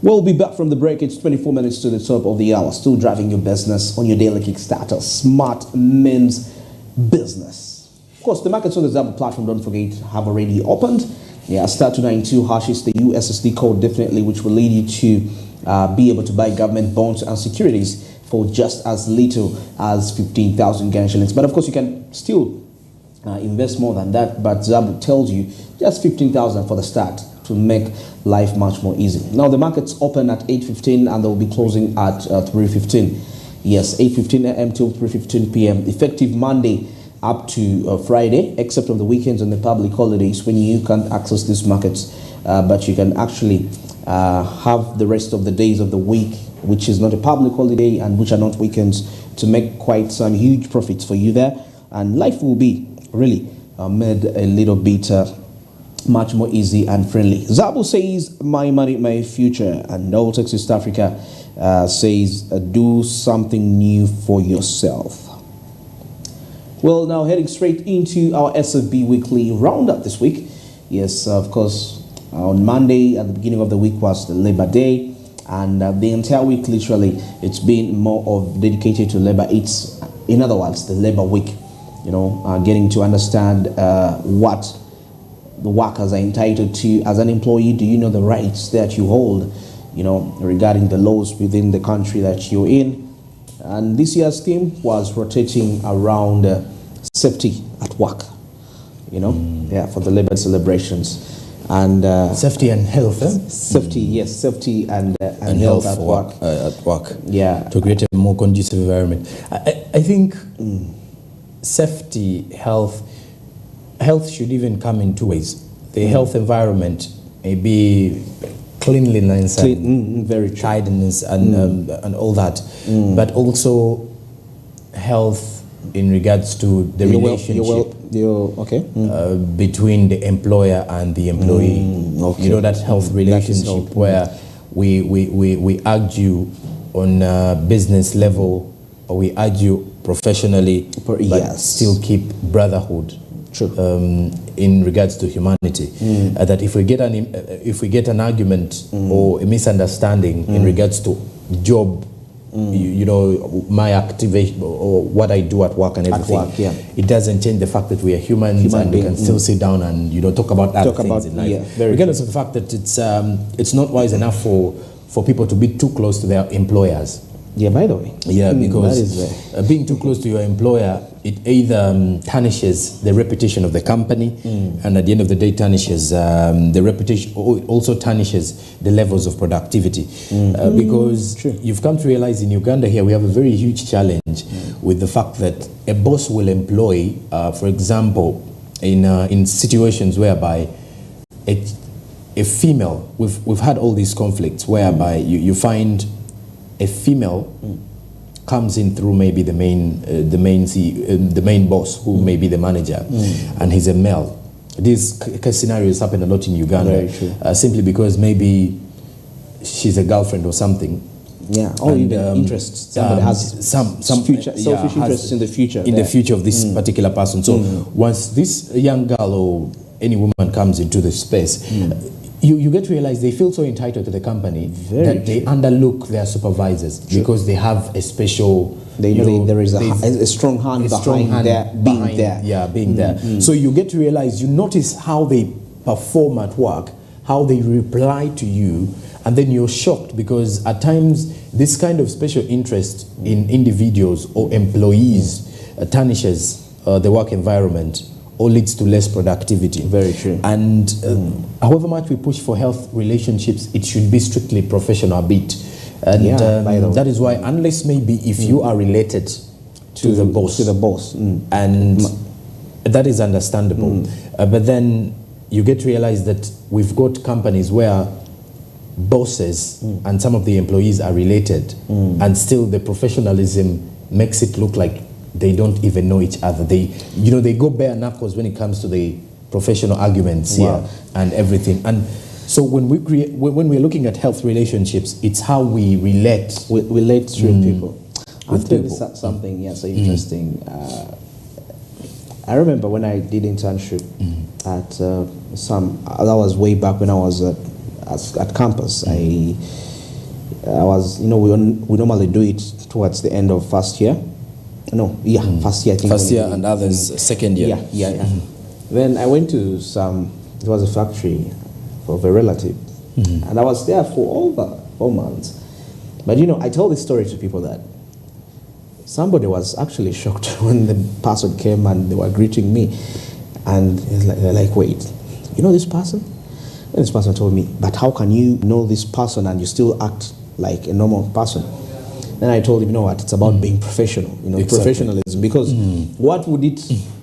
We'll be back from the break. It's 24 minutes to the top of the hour. Still driving your business on your daily Kickstarter. Smart means business. Of course, the markets on the Zabu platform, don't forget, have already opened. Yeah, *292 hashes the USSD code definitely, which will lead you to be able to buy government bonds and securities for just as little as 15,000 Ghana shillings. But of course, you can still invest more than that. But Zabu tells you just 15,000 for the start, to make life much more easy. Now the markets open at 8:15 and they'll be closing at 3:15. Yes, 8:15 a.m. till 3:15 p.m. Effective Monday up to Friday, except on the weekends and the public holidays when you can't access these markets, but you can actually have the rest of the days of the week, which is not a public holiday and which are not weekends, to make quite some huge profits for you there, and life will be really made a little bit much more easy and friendly. Zabu says, my money, my future. And All Texas East Africa says, do something new for yourself. Well, now heading straight into our SFB weekly roundup this week. Yes, of course, on Monday at the beginning of the week was the Labor Day, and the entire week, literally, it's been more of dedicated to labor. It's, in other words, the Labor Week. You know, getting to understand what the workers are entitled to as an employee. Do you know the rights that you hold, you know, regarding the laws within the country that you're in? And this year's theme was rotating around safety at work, you know, yeah, for the labor celebrations. And safety and health, safety, yes, safety and health at work. Yeah, to create a more conducive environment. I think safety, health should even come in two ways. The health environment may be cleanliness and very tidiness and all that, but also health in regards to the relationship between the employer and the employee. Okay. You know, that health relationship where we argue on a business level, or we argue professionally, but still keep brotherhood. In regards to humanity, that if we get an argument or a misunderstanding in regards to job, you know, my activation or what I do at work and everything, it doesn't change the fact that we are humans and we can still sit down and, you know, talk about other things in life. Regardless of the fact that it's not wise enough for people to be too close to their employers. Yeah, by the way. Yeah, because being too close to your employer, it either tarnishes the reputation of the company, and at the end of the day tarnishes the reputation, or also tarnishes the levels of productivity. Because you've come to realize in Uganda here, we have a very huge challenge with the fact that a boss will employ, for example, in situations whereby a female, we've had all these conflicts whereby you find a female comes in through maybe the main boss, who may be the manager, and he's a male. These scenarios happen a lot in Uganda, simply because maybe she's a girlfriend or something. Yeah, or even interests. Somebody has some future, selfish interests in the future. In the future of this particular person. So once this young girl or any woman comes into the space, you get to realize they feel so entitled to the company that they underlook their supervisors because they have a special. They know there is a strong hand behind being there. Yeah, being there. So you get to realize, you notice how they perform at work, how they reply to you, and then you're shocked because at times this kind of special interest in individuals or employees tarnishes the work environment, or leads to less productivity. Very true. And however much we push for health relationships, it should be strictly professional a bit. And that is why, unless maybe if you are related to the boss, and that is understandable. But then you get to realize that we've got companies where bosses and some of the employees are related, and still the professionalism makes it look like they don't even know each other. They go bare knuckles when it comes to the professional arguments and everything. And so when we're looking at health relationships, it's how we relate to people. I'll tell you something so interesting. I remember when I did internship at that was way back when I was at campus. I was, we normally do it towards the end of first year. First year, I think. First year and others second year. Yeah. Then I went to it was a factory of a relative. And I was there for over 4 months. But I tell this story to people that somebody was actually shocked when the person came and they were greeting me. And they're like, wait, you know this person? And this person told me, but how can you know this person and you still act like a normal person? Then I told him, you know what, it's about being professional, exactly. Professionalism. Because what would it,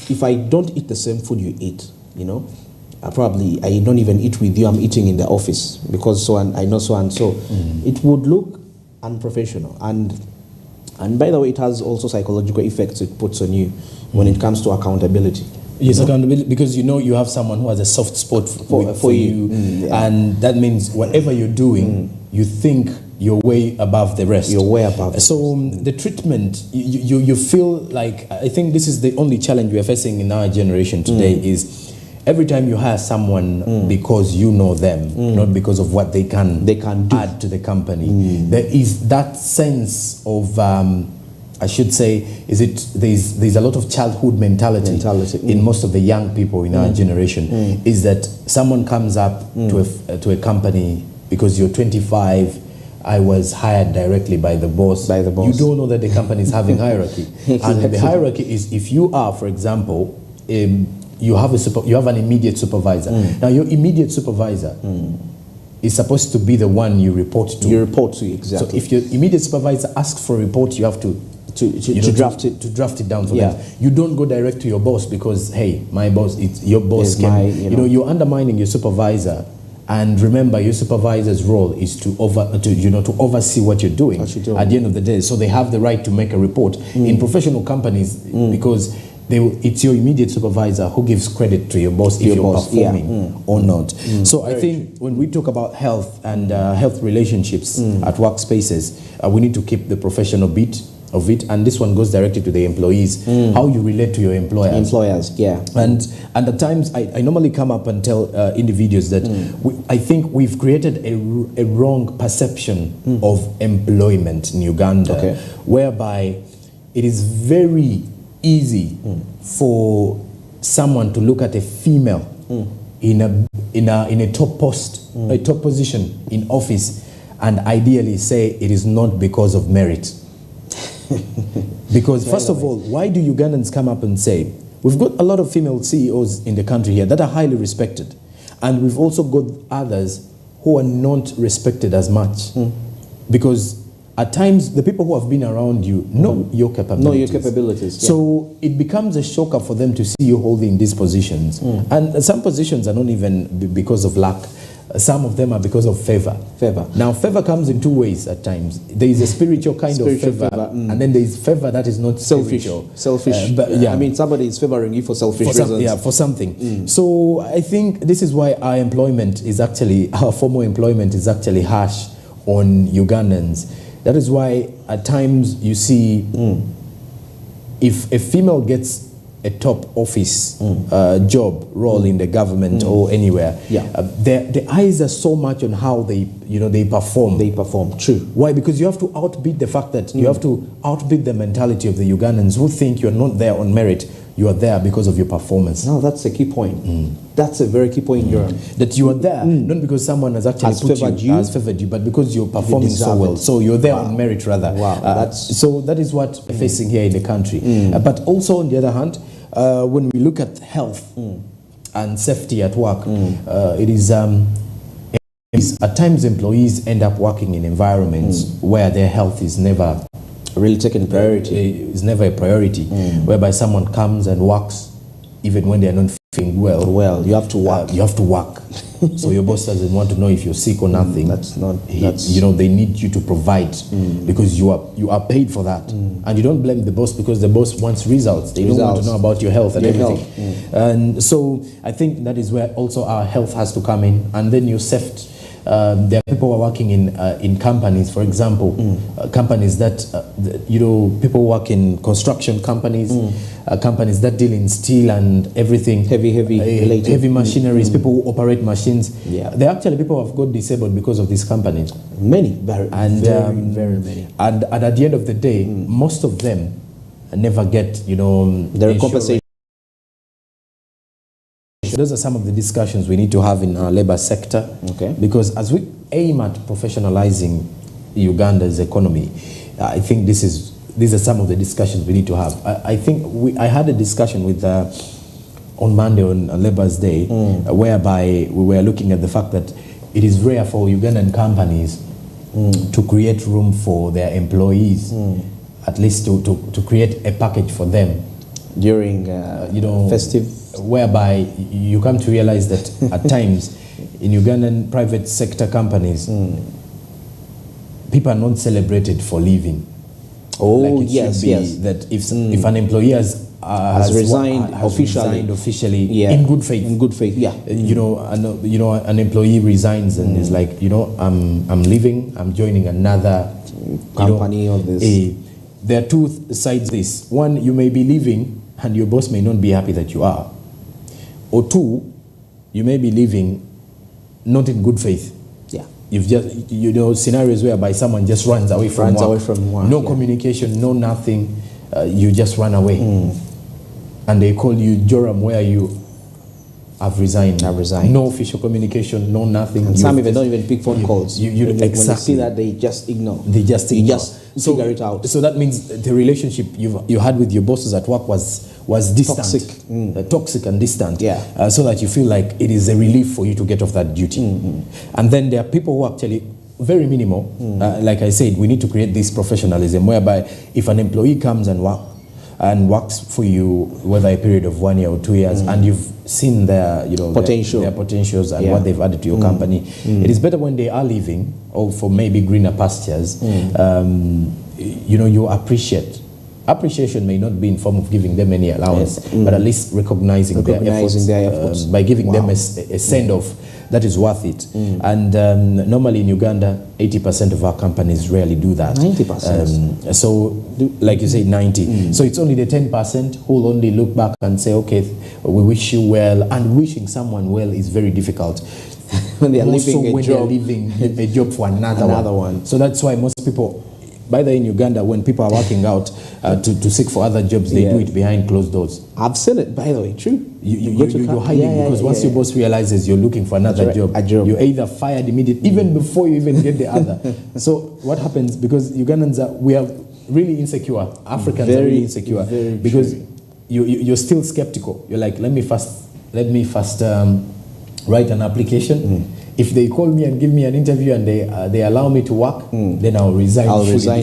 if I don't eat the same food you eat, I don't even eat with you, I'm eating in the office because I know so and so. It would look unprofessional. And by the way, it has also psychological effects it puts on you when it comes to accountability. Yes, accountability, because you have someone who has a soft spot for you. And that means whatever you're doing, you think you're way above the rest. You're way above. So the treatment, you feel like, I think this is the only challenge we are facing in our generation today is every time you hire someone because you know them, not because of what they can add to the company, there is that sense of, I should say, there's a lot of childhood mentality. In most of the young people in our generation, is that someone comes up to a company because you're 25, I was hired directly by the boss. You don't know that the company is having hierarchy. And the hierarchy is, if you are, for example, you have an immediate supervisor. Now your immediate supervisor is supposed to be the one you report to. You report to, exactly. So if your immediate supervisor asks for a report, you have to draft it down for them. You don't go direct to your boss because, hey, my boss, your boss you're undermining your supervisor. And remember, your supervisor's role is to oversee what you're doing at the end of the day. So they have the right to make a report. In professional companies, because it's your immediate supervisor who gives credit to your boss if you're performing or not. So I think when we talk about health and health relationships at workspaces, we need to keep the professional bit of it, and this one goes directly to the employees, how you relate to your employers. And at times I normally come up and tell individuals that I think we've created a wrong perception of employment in Uganda, whereby it is very easy for someone to look at a female in a top post, a top position in office, and ideally say it is not because of merit. Because first of all, why do Ugandans come up and say, we've got a lot of female CEOs in the country here that are highly respected, and we've also got others who are not respected as much, because at times the people who have been around you know your capabilities. So it becomes a shocker for them to see you holding these positions, and some positions are not even because of luck. Some of them are because of favor. Now, favor comes in two ways at times. There is a spiritual kind of favor, and then there is favor that is not selfish. I mean, somebody is favoring you for selfish reasons. For something. So I think this is why our formal employment is actually harsh on Ugandans. That is why at times you see if a female gets a top office job role in the government or anywhere, the eyes are so much on how they perform. True. Why? Because you have to outbid the fact that you have to outbid the mentality of the Ugandans who think you're not there on merit. You are there because of your performance. No, that's a key point. That's a very key point, that you are there not because someone has actually favored you, but because you're performing so well. So you're there on merit rather. So that is what we're facing here in the country. But also on the other hand, when we look at health and safety at work, it is at times employees end up working in environments where their health is never really taken priority. It's never a priority, whereby someone comes and works even when they are not feeling well. You have to work. So your boss doesn't want to know if you're sick or nothing. They need you to provide because you are paid for that, and you don't blame the boss because the boss wants results. They don't want to know about your health and everything. And so I think that is where also our health has to come in, and then your safety. There are people who are working in companies, for example, companies that, people work in construction companies, companies that deal in steel and everything. Heavy machineries, people who operate machines. Yeah. There are actually people who have got disabled because of these companies. Many, very many. And at the end of the day, most of them never get, the compensation. Those are some of the discussions we need to have in our labor sector. Okay. Because as we aim at professionalizing Uganda's economy, I think these are some of the discussions we need to have. I think I had a discussion with on Monday on Labor's Day, whereby we were looking at the fact that it is rare for Ugandan companies to create room for their employees, at least to create a package for them during festive, whereby you come to realize that at times in Ugandan private sector companies, people are not celebrated for leaving. Oh, like yes. That if an employee has resigned officially in good faith. In good faith, yeah. An employee resigns and is like, I'm leaving. I'm joining another company or this. There are two sides. This one, you may be leaving, and your boss may not be happy that you are, or two, you may be leaving not in good faith. Yeah. You've just scenarios whereby someone just runs away from work. No communication, no nothing. You just run away, and they call you Joram, where you have resigned. No official communication, no nothing. And some even don't even pick phone calls. Exactly. When they see that, they just ignore. Figure it out. So that means the relationship you had with your bosses at work was distant, toxic and distant. Yeah. So that you feel like it is a relief for you to get off that duty. And then there are people who actually very minimal. Like I said, we need to create this professionalism whereby if an employee comes and works for you, whether a period of 1 year or 2 years, and you've seen their potentials and what they've added to your company, it is better when they are leaving or for maybe greener pastures. You appreciate. Appreciation may not be in form of giving them any allowance, but at least recognizing their efforts by giving them a send-off that is worth it. And normally in Uganda, 80% of our companies rarely do that. 90%. So, like you say, 90. So it's only the 10% who will only look back and say, okay, we wish you well. And wishing someone well is very difficult. When they are leaving a job for another one. So that's why most people, by the way, in Uganda, when people are working out to seek for other jobs, they do it behind closed doors. I've seen it, by the way, true. You're hiding because once your boss realizes you're looking for another job, you're either fired immediately, even before you even get the other. So what happens, because Ugandans we are really insecure, Africans are really insecure, because you're still skeptical. You're like, let me first write an application. If they call me and give me an interview and they allow me to work, then I'll resign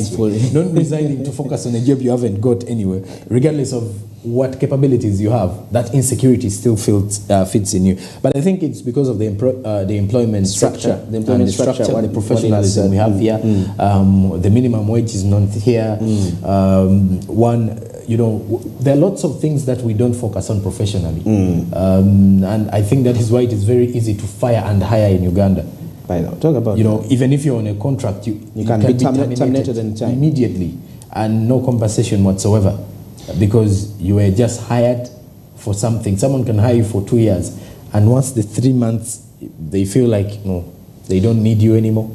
fully. Not resigning to focus on a job you haven't got anywhere. Regardless of what capabilities you have, that insecurity still fits in you. But I think it's because of the employment structure, the professionalism we have here. The minimum wage is not here. There are lots of things that we don't focus on professionally. And I think that is why it is very easy to fire and hire in Uganda. Talk about even if you're on a contract, you can be terminated immediately and no compensation whatsoever, because you were just hired for something. Someone can hire you for 2 years, and once the 3 months they feel like no, they don't need you anymore,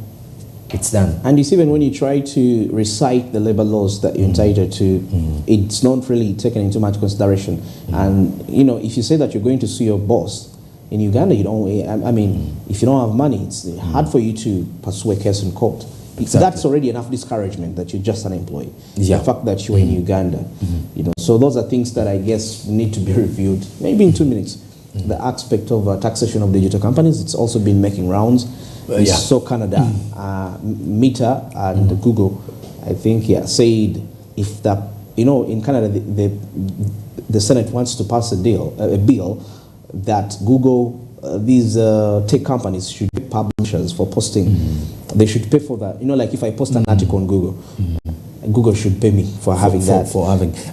it's done. And you see, even when you try to recite the labor laws that you're entitled to, it's not really taken into much consideration. And if you say that you're going to sue your boss in Uganda, you don't. I mean, if you don't have money, it's hard for you to pursue a case in court. Exactly. That's already enough discouragement that you're just an employee. The fact that you're in Uganda, So those are things that I guess need to be reviewed. Maybe in 2 minutes. The aspect of taxation of digital companies, it's also been making rounds. So Canada, Meta and Google, I think, said if that, in Canada, the Senate wants to pass a bill that Google, these tech companies should pay publishers for posting. They should pay for that. Like if I post an article on Google, Google should pay me for having that.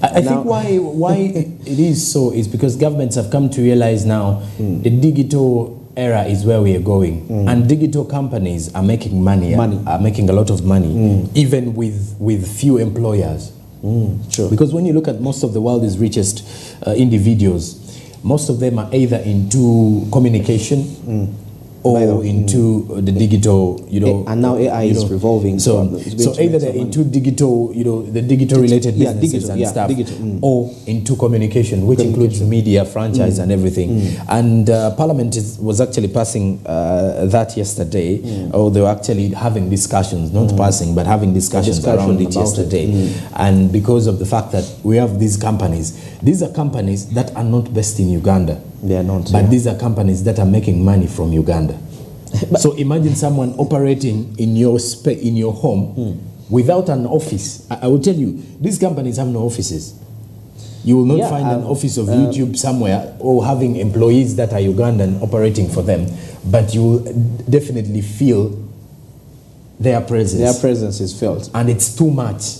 I think why it is so is because governments have come to realize now the digital era is where we are going, and digital companies are making money. Are making a lot of money, even with few employers. Sure. Because when you look at most of the world's richest individuals, most of them are either into communication or into the digital, and now AI is revolving. So either they're into digital, the digital related businesses and stuff, or into communication, which includes media, franchise, and everything. And Parliament was actually passing that yesterday, or they were actually having discussions, not passing, but having discussions around it yesterday. And because of the fact that we have these are companies that are not based in Uganda. They are not. But these are companies that are making money from Uganda. So imagine someone operating in your home without an office. I will tell you, these companies have no offices. You will not find an office of YouTube somewhere or having employees that are Ugandan operating for them, but you will definitely feel their presence. Their presence is felt. And it's too much.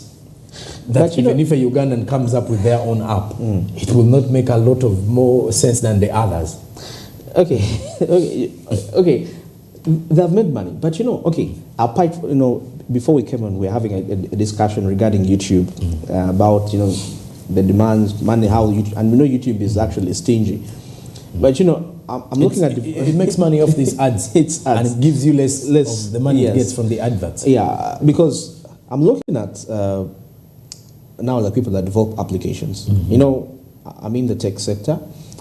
That even if a Ugandan comes up with their own app, it will not make a lot of more sense than the others. Okay. They've made money, but apart, before we came on, we were having a discussion regarding YouTube about the demands, money, how YouTube, and we know YouTube is actually stingy. But I'm looking at it makes money off these ads. It's ads. And it gives you less of the money it gets from the adverts. Yeah, because I'm looking at now the people that develop applications. I'm in the tech sector,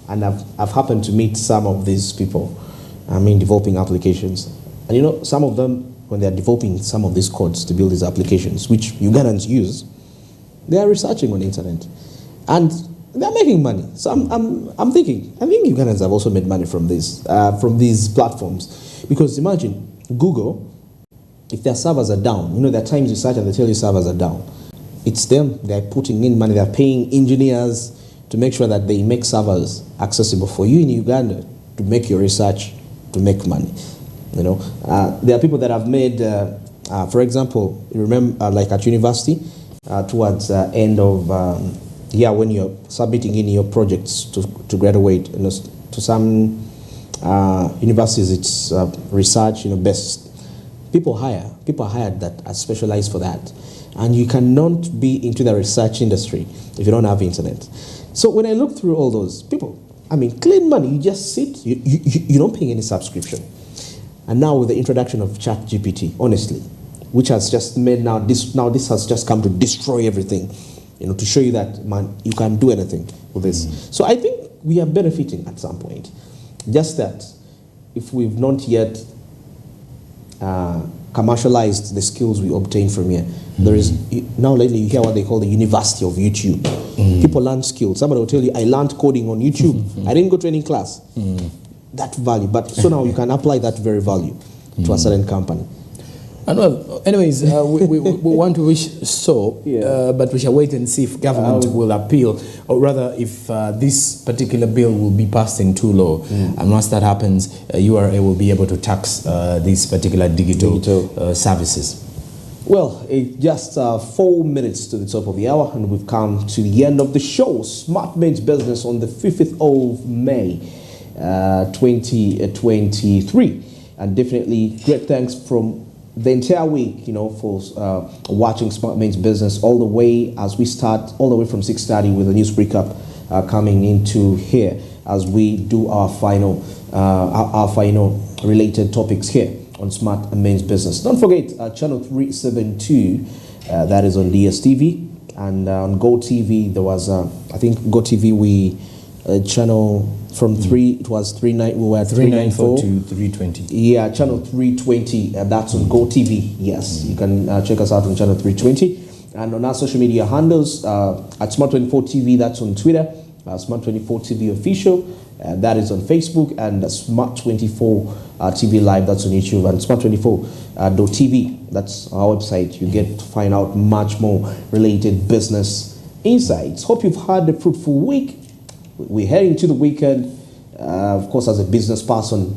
and I've happened to meet some of these people. Developing applications, and some of them, when they are developing some of these codes to build these applications, which Ugandans use, they are researching on the internet, and they're making money. So I'm thinking, I think Ugandans have also made money from these platforms, because imagine Google, if their servers are down, there are times you search and they tell you servers are down. It's them. They're putting in money. They're paying engineers to make sure that they make servers accessible for you in Uganda to make your research, to make money. There are people that have made, for example, you remember, like at university, towards the end of when you're submitting in your projects to graduate, to some universities it's research, best. People are hired that are specialized for that, and you cannot be into the research industry if you don't have internet. So when I look through all those people, clean money, you just sit, you don't pay any subscription. And now with the introduction of ChatGPT, honestly, which has just made this has just come to destroy everything, to show you that, man, you can do anything with this. So I think we are benefiting at some point. Just that if we've not yet commercialized the skills we obtain from here, there is, now lately you hear what they call the University of YouTube. People learn skills. Somebody will tell you, I learned coding on YouTube. I didn't go to any class. That value. But so now you can apply that very value to a certain company. And well, anyways, we want to wish so, but we shall wait and see if government will appeal, or rather if this particular bill will be passed into law. And once that happens, URA will be able to tax these particular digital services. Well, it's just 4 minutes to the top of the hour, and we've come to the end of the show. Smart Men's Business on the 5th of May, 2023. And definitely great thanks from the entire week, for watching Smart Men's Business all the way as we start, all the way from 6:30 with the news recap coming into here as we do our final related topics here on Smart Men's Business. Don't forget channel 372, that is on DSTV, and on GoTV there was I think GoTV we channel from 3, it was 39, we were at 394 to 320. Yeah, channel 320, that's on GoTV. Yes, you can check us out on channel 320, and on our social media handles at Smart24 TV, that's on Twitter, Smart24 TV official, that is on Facebook, and Smart24 TV live, that's on YouTube, and Smart24.tv, that's our website. You get to find out much more related business insights. Hope you've had a fruitful week. We're heading to the weekend. Of course, as a business person,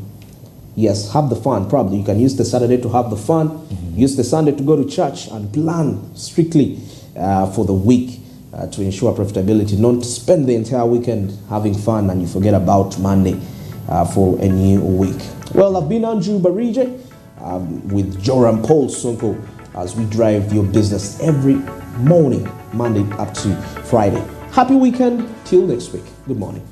yes, have the fun. Probably you can use the Saturday to have the fun, use the Sunday to go to church, and plan strictly for the week to ensure profitability. Not spend the entire weekend having fun and you forget about Monday for a new week. Well, I've been Andrew Barije with Joram Paul Sonko as we drive your business every morning, Monday up to Friday. Happy weekend. Till next week. Good morning.